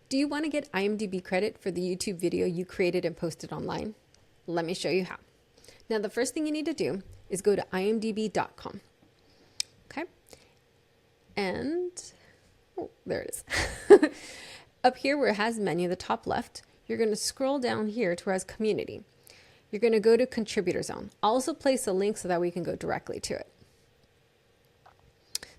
Do you want to get IMDb credit for the YouTube video you created and posted online? Let me show you how. Now, the first thing you need to do is go to imdb.com. Okay. And, oh, there it is. Up here where it has menu, the top left, you're going to scroll down here to where it has community. You're going to go to contributor zone. I'll also place a link so that we can go directly to it.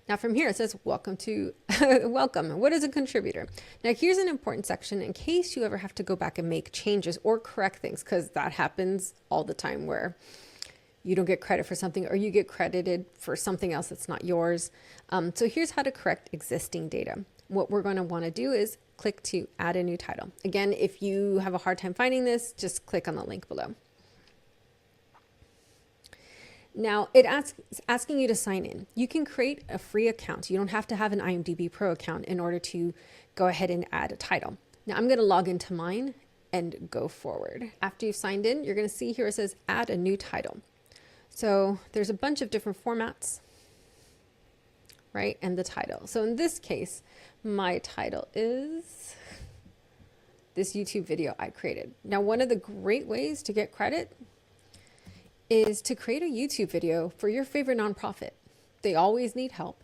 Now from here it says welcome to welcome. What is a contributor? Now here's an important section in case you ever have to go back and make changes or correct things, because that happens all the time where you don't get credit for something or you get credited for something else that's not yours. So here's how to correct existing data. What we're going to want to do is click to add a new title. Again, if you have a hard time finding this, just click on the link below. Now it's asking you to sign in. You can create a free account. You don't have to have an IMDb Pro account in order to go ahead and add a title. Now I'm going to log into mine and go forward. After you've signed in, you're going to see here it says add a new title. So there's a bunch of different formats, right? And the title. So in this case, my title is this YouTube video I created. Now, one of the great ways to get credit is to create a YouTube video for your favorite nonprofit. They always need help.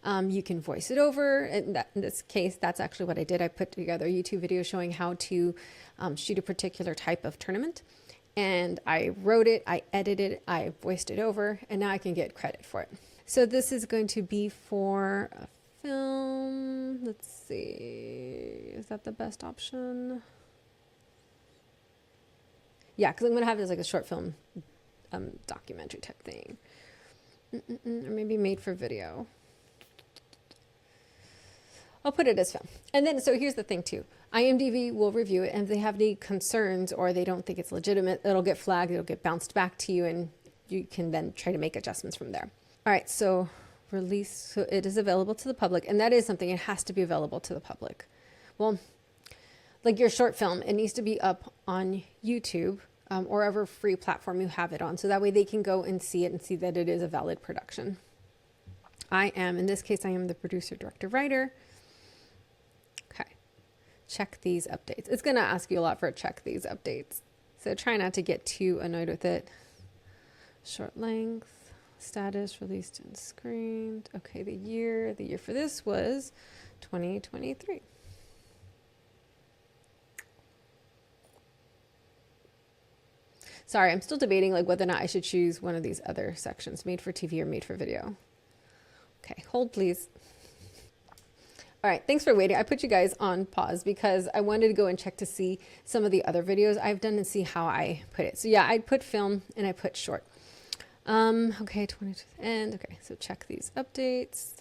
You can voice it over. And in this case, that's actually what I did. I put together a YouTube video showing how to shoot a particular type of tournament. And I wrote it, I edited it, I voiced it over, and now I can get credit for it. So this is going to be for a film. Let's see, is that the best option? Yeah, because I'm going to have this like a short film documentary type thing. Or maybe made for video. I'll put it as film. And then, so here's the thing too. IMDb will review it, and if they have any concerns or they don't think it's legitimate, it'll get flagged, it'll get bounced back to you, and you can then try to make adjustments from there. All right, so release, so it is available to the public, and that is something, it has to be available to the public. Well, like your short film, it needs to be up on YouTube or whatever free platform you have it on, so that way they can go and see it and see that it is a valid production. In this case, I am the producer, director, writer. Okay, check these updates. It's going to ask you a lot for check these updates, so try not to get too annoyed with it. Short length, status, released and screened. Okay, the year for this was 2023. Sorry, I'm still debating like whether or not I should choose one of these other sections, made for TV or made for video. Okay, hold please. All right, thanks for waiting. I put you guys on pause because I wanted to go and check to see some of the other videos I've done and see how I put it. So yeah, I put film and I put short. Okay, 22 end. Okay, so check these updates.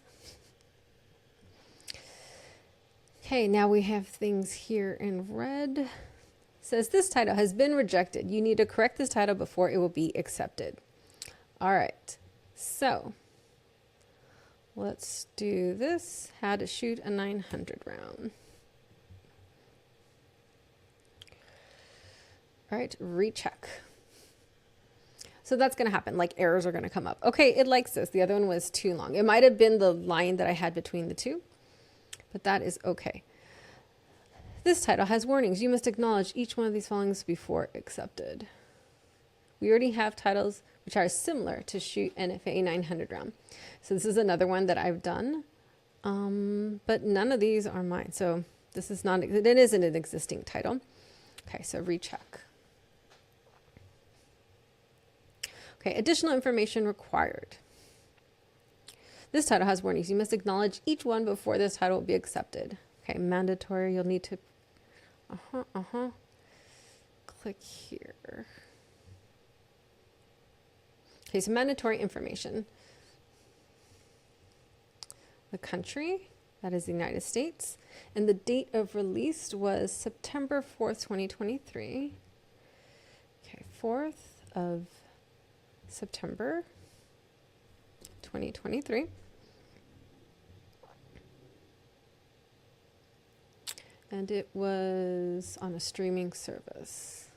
Okay, now we have things here in red. Says this title has been rejected. You need to correct this title before it will be accepted. All right, so let's do this. How to shoot a 900 round. All right, recheck. So that's going to happen, like errors are going to come up. Okay, it likes this. The other one was too long. It might have been the line that I had between the two, but that is okay. This title has warnings. You must acknowledge each one of these following before accepted. We already have titles which are similar to shoot NFA 900 round. So this is another one that I've done, but none of these are mine. So this is not, it isn't an existing title. Okay, so recheck. Okay, additional information required. This title has warnings. You must acknowledge each one before this title will be accepted. Okay, mandatory, you'll need to, click here. Okay, so mandatory information. The country, that is the United States, and the date of release was September 4th, 2023. Okay, 4th of September 2023. And it was on a streaming service.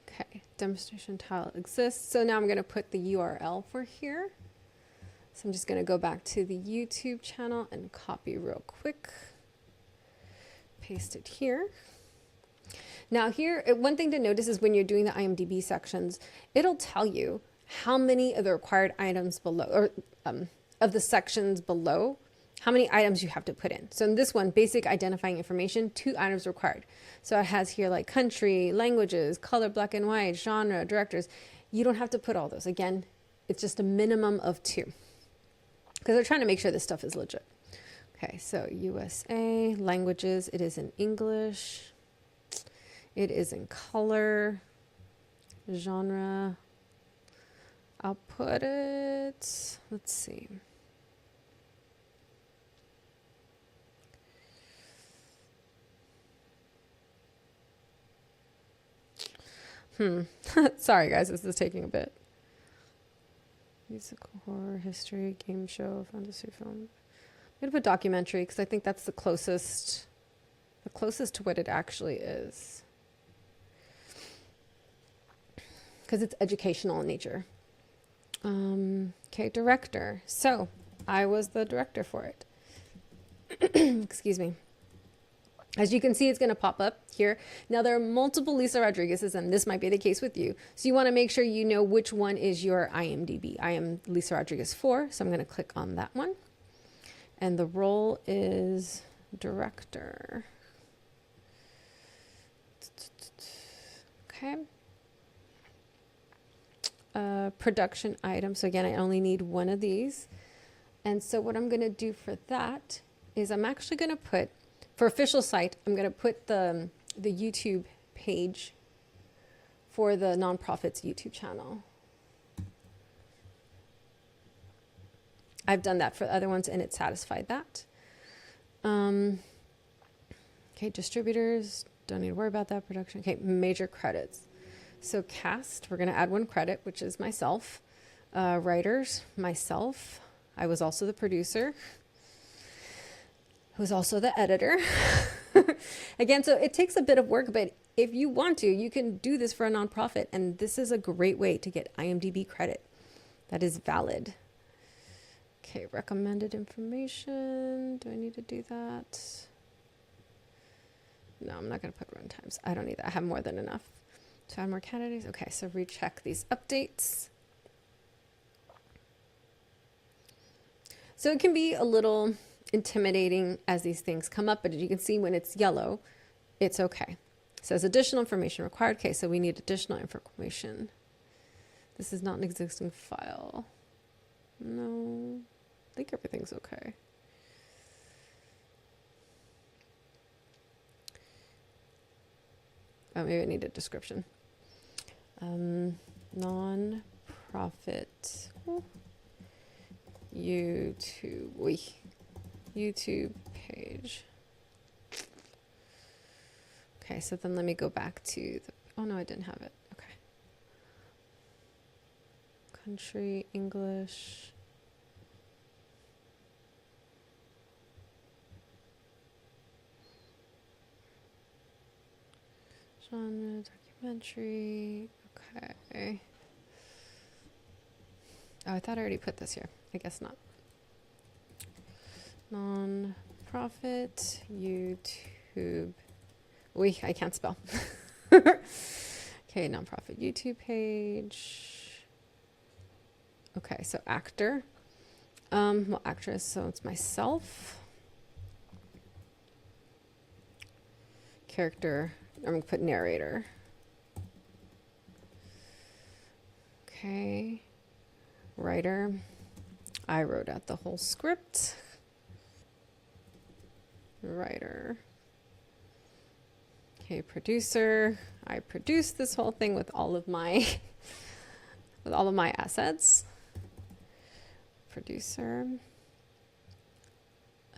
Okay, demonstration tile exists. So now I'm going to put the URL for here. So I'm just going to go back to the YouTube channel and copy real quick. Paste it here. Now here, one thing to notice is when you're doing the IMDb sections, it'll tell you how many of the required items below, or of the sections below, how many items you have to put in. So in this one, basic identifying information, 2 items required. So it has here like country, languages, color, black and white, genre, directors. You don't have to put all those. Again, it's just a minimum of 2. Because they're trying to make sure this stuff is legit. Okay, so USA, languages, it is in English. It is in color, genre. I'll put it, let's see. Sorry guys, this is taking a bit. Musical, horror, history, game show, fantasy film. I'm gonna put documentary because I think that's the closest to what it actually is. Because it's educational in nature. Okay, director. So I was the director for it. Excuse me. As you can see, it's going to pop up here. Now, there are multiple Lisa Rodriguez's, and this might be the case with you. So you want to make sure you know which one is your IMDb. I am Lisa Rodriguez 4, so I'm going to click on that one. And the role is director. Okay. Production item. So again, I only need one of these. And so what I'm going to do for that is I'm actually going to put, for official site, I'm going to put the YouTube page for the nonprofit's YouTube channel. I've done that for other ones and it satisfied that. Okay, distributors, don't need to worry about that. Production. Okay, major credits. So cast, we're going to add 1 credit, which is myself. Writers, myself. I was also the producer. Who's also the editor. Again, so it takes a bit of work, but if you want to, you can do this for a nonprofit, and this is a great way to get IMDb credit. That is valid. Okay, recommended information. Do I need to do that? No, I'm not going to put run times. I don't need that. I have more than enough to add more candidates. Okay, so recheck these updates. So it can be a little intimidating as these things come up, but as you can see when it's yellow, it's okay. It says additional information required. Okay, so we need additional information. This is not an existing file. No, I think everything's okay. Oh, maybe I need a description. Non-profit YouTube page. Okay, so then let me go back to the, oh no, I didn't have it. Okay. Country, English. Genre, documentary. Okay. Oh, I thought I already put this here. I guess not. Non-profit YouTube. I can't spell. Okay, non-profit YouTube page. Okay, so actor. Well, actress, so it's myself. Character, I'm going to put narrator. Okay. Writer. I wrote out the whole script. Writer. Okay, producer. I produced this whole thing with all of my assets. Producer.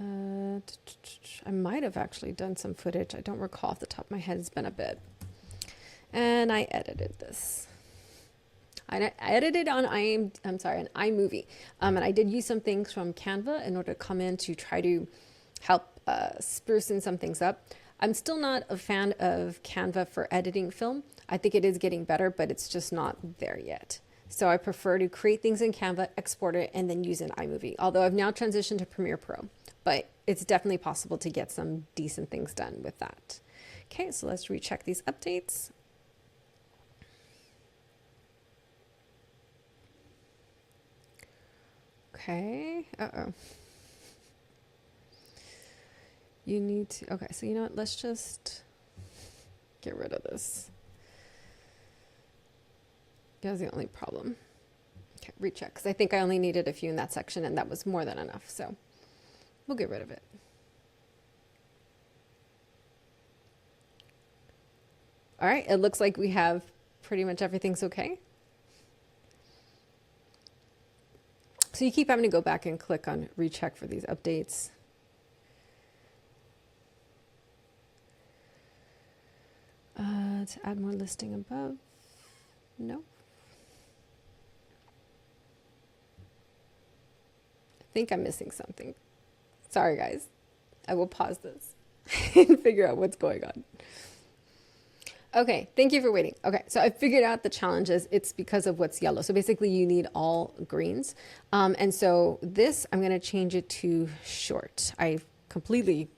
I might have actually done some footage. I don't recall off the top of my head. It's been a bit. And I edited this. I edited on iMovie. And I did use some things from Canva in order to come in to try to help sprucing some things up. I'm still not a fan of Canva for editing film. I think it is getting better, but it's just not there yet. So I prefer to create things in Canva, export it, and then use an iMovie. Although I've now transitioned to Premiere Pro, but it's definitely possible to get some decent things done with that. Okay, so let's recheck these updates. Okay, you need to, okay, so you know what, let's just get rid of this. That's the only problem. Okay, recheck, because I think I only needed a few in that section and that was more than enough, so we'll get rid of it. All right, it looks like we have pretty much everything's okay. So you keep having to go back and click on recheck for these updates. To add more listing above. No. I think I'm missing something. Sorry, guys. I will pause this and figure out what's going on. Okay, thank you for waiting. Okay, so I figured out the challenges. It's because of what's yellow. So basically you need all greens. And so this, I'm gonna change it to short. I completely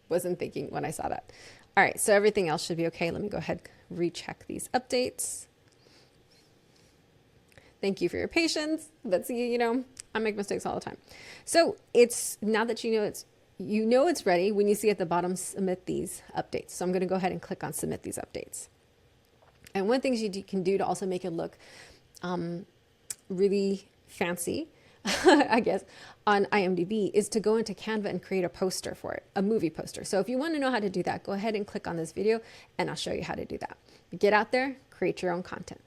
wasn't thinking when I saw that. All right, so everything else should be okay. Let me go ahead, recheck these updates. Thank you for your patience. But see, you know, I make mistakes all the time. So it's, now that you know it's ready, when you see at the bottom, submit these updates. So I'm going to go ahead and click on submit these updates. And one thing you can do to also make it look really fancy, I guess, on IMDB is to go into Canva and create a poster for it, a movie poster. So if you want to know how to do that, go ahead and click on this video and I'll show you how to do that. Get out there, create your own content.